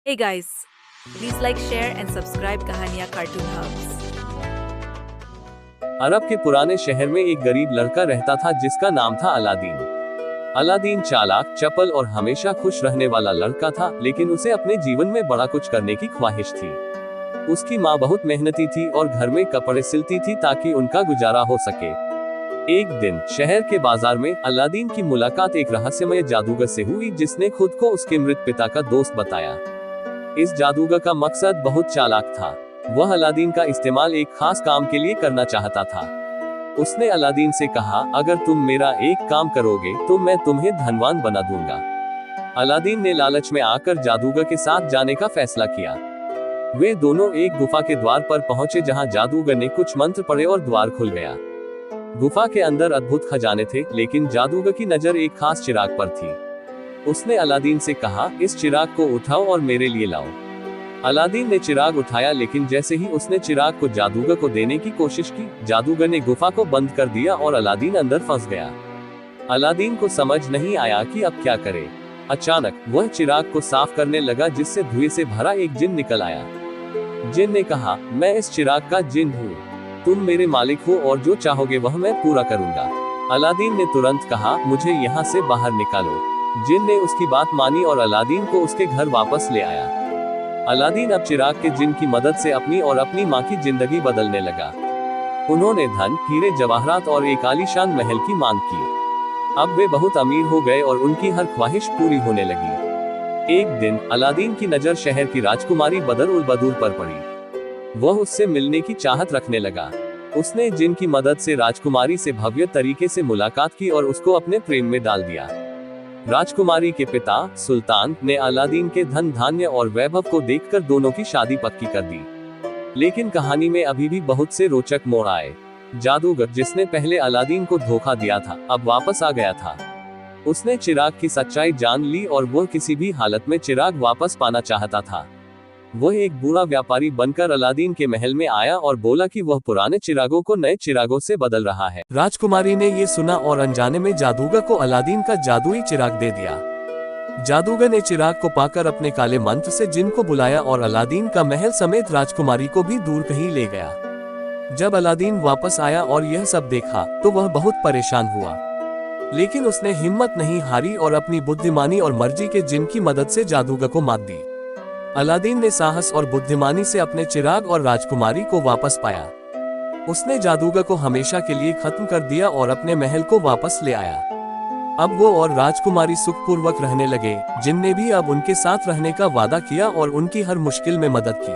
Hey guys, please like, share and subscribe कहानियाँ cartoon hubs. अरब के पुराने शहर में एक गरीब लड़का रहता था जिसका नाम था अलादीन। अलादीन चालाक, चपल और हमेशा खुश रहने वाला लड़का था, लेकिन उसे अपने जीवन में बड़ा कुछ करने की ख्वाहिश थी। उसकी माँ बहुत मेहनती थी और घर में कपड़े सिलती थी ताकि उनका गुजारा हो सके। एक दिन शहर के बाजार में अलादीन की मुलाकात एक रहस्यमय जादूगर से हुई जिसने खुद को उसके मृत पिता का दोस्त बताया। इस जादूगर का मकसद बहुत चालाक था। वह अलादीन का इस्तेमाल एक खास काम के लिए करना चाहता था। उसने अलादीन से कहा, अगर तुम मेरा एक काम करोगे तो मैं तुम्हें धनवान बना दूंगा। अलादीन ने लालच में आकर जादूगर के साथ जाने का फैसला किया। वे दोनों एक गुफा के द्वार पर पहुंचे जहां जादूगर ने कुछ मंत्र पढ़े और द्वार खुल गया। गुफा के अंदर अद्भुत खजाने थे, लेकिन जादूगर की नजर एक खास चिराग पर थी। उसने अलादीन से कहा, इस चिराग को उठाओ और मेरे लिए लाओ। अलादीन ने चिराग उठाया, लेकिन जैसे ही उसने चिराग को जादूगर को देने की कोशिश की, जादूगर ने गुफा को बंद कर दिया और अलादीन अंदर फंस गया। अलादीन को समझ नहीं आया कि अब क्या करे। अचानक वह चिराग को साफ करने लगा, जिससे धुएं से भरा एक जिन निकल आया। जिन ने कहा, मैं इस चिराग का जिन हूँ, तुम मेरे मालिक हो और जो चाहोगे वह मैं पूरा करूंगा। अलादीन ने तुरंत कहा, मुझे यहाँ से बाहर निकालो। जिन ने उसकी बात मानी और अलादीन को उसके घर वापस ले आया। अलादीन अब चिराग के जिन की मदद से अपनी और अपनी माँ की जिंदगी बदलने लगा। उन्होंने धन, हीरे जवाहरात और एक आलीशान महल की मांग की। अब वे बहुत अमीर हो गए और उनकी हर ख्वाहिश पूरी होने लगी। एक दिन अलादीन की नजर शहर की राजकुमारी बदर उल बदूर पर पड़ी। वह उससे मिलने की चाहत रखने लगा। उसने जिन की मदद से राजकुमारी से भव्य तरीके से मुलाकात की और उसको अपने प्रेम में डाल दिया। राजकुमारी के पिता सुल्तान ने अलादीन के धन धान्य और वैभव को देखकर दोनों की शादी पक्की कर दी। लेकिन कहानी में अभी भी बहुत से रोचक मोड़ आए। जादूगर, जिसने पहले अलादीन को धोखा दिया था, अब वापस आ गया था। उसने चिराग की सच्चाई जान ली और वह किसी भी हालत में चिराग वापस पाना चाहता था। वह एक बुरा व्यापारी बनकर अलादीन के महल में आया और बोला कि वह पुराने चिरागों को नए चिरागों से बदल रहा है। राजकुमारी ने ये सुना और अनजाने में जादूगर को अलादीन का जादुई चिराग दे दिया। जादूगर ने चिराग को पाकर अपने काले मंत्र से जिन को बुलाया और अलादीन का महल समेत राजकुमारी को भी दूर कहीं ले गया। जब अलादीन वापस आया और यह सब देखा तो वह बहुत परेशान हुआ, लेकिन उसने हिम्मत नहीं हारी और अपनी बुद्धिमानी और मर्जी के जिन की मदद से जादूगर को मात दी। अलादीन ने साहस और बुद्धिमानी से अपने चिराग और राजकुमारी को वापस पाया। उसने जादूगर को हमेशा के लिए खत्म कर दिया और अपने महल को वापस ले आया। अब वो और राजकुमारी सुखपूर्वक रहने लगे। जिन ने भी अब उनके साथ रहने का वादा किया और उनकी हर मुश्किल में मदद की।